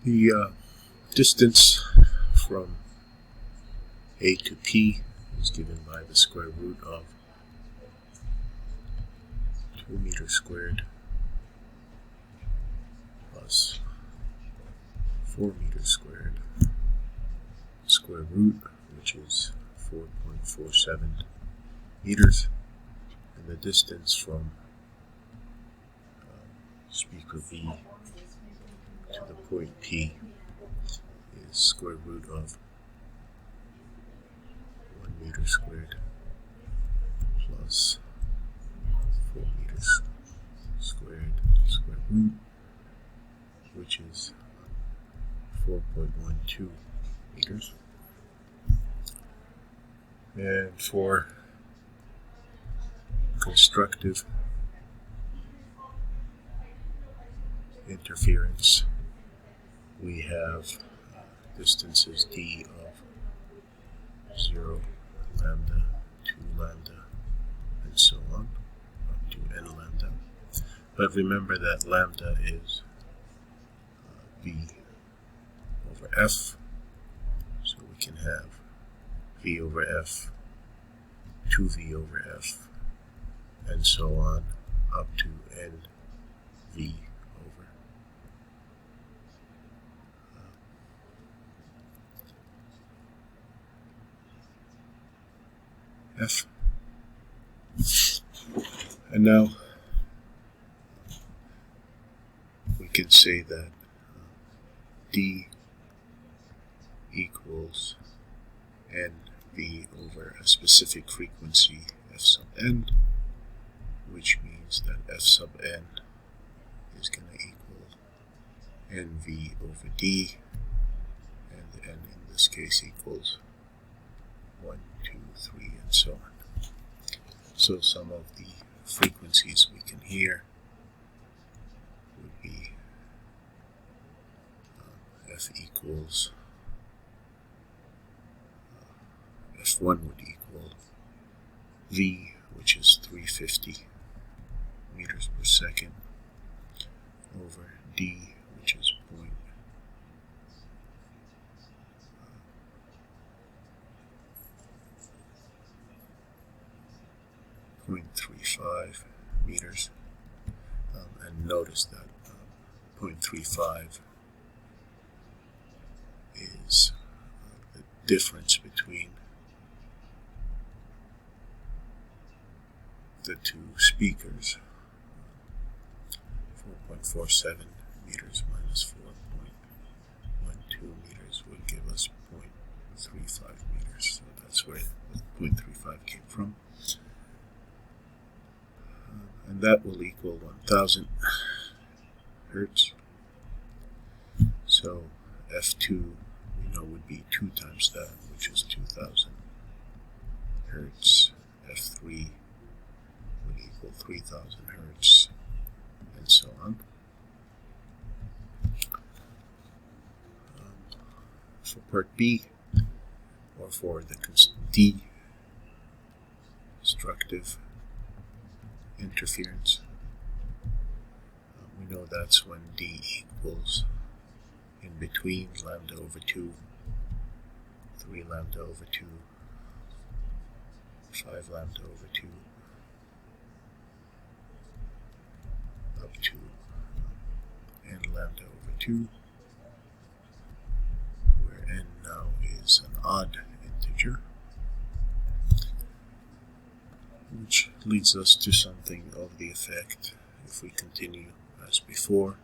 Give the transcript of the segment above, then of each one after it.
The distance from A to P is given by the square root of 2 meters squared plus 4 meters squared square root, which is 4.47 meters, and the distance from speaker B to the point P is square root of 1 meter squared plus 4 meters squared square root, which is 4.12 meters. And for constructive interference, we have distances d of 0, lambda, 2 lambda, and so on, up to n lambda. But remember that lambda is v over f, so we can have v over f, 2v over f, and so on, up to n v over f. And now we can say that d equals nv over a specific frequency f sub n, which means that f sub n is going to equal nv over d, and n in this case equals 1, 2, 3, and so on. So some of the frequencies we can hear would be f equals f1 would equal v, which is 350 meters per second, over d, which is 0.35 meters. And notice that 0.35 is the difference between the two speakers. 4.47 meters minus 4.12 meters would give us 0.35 meters. So that's where the 0.35 came from. And that will equal 1000 hertz. So f2 we know would be 2 times that, which is 2000 hertz. f3 would equal 3000 hertz, and so on. For part B, or for the destructive interference, we know that's when d equals in between lambda over 2, 3 lambda over 2, 5 lambda over 2, up to n lambda over 2, where n now is an odd integer, which leads us to something of the effect, if we continue as before,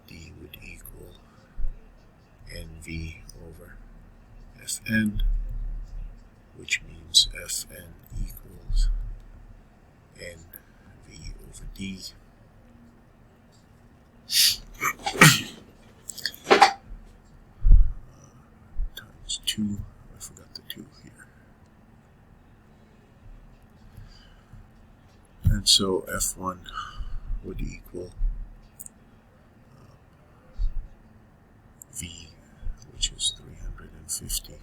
d would equal nv over fn, which means fn equals nv over d. Times 2, I forgot the 2 here. And so f1 would equal v, which is 350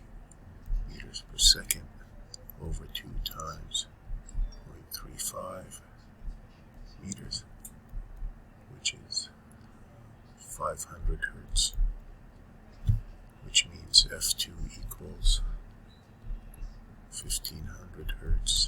meters per second, over 2 times 0.35 meters, which is 500 hertz, which means f2 equals 1500 hertz.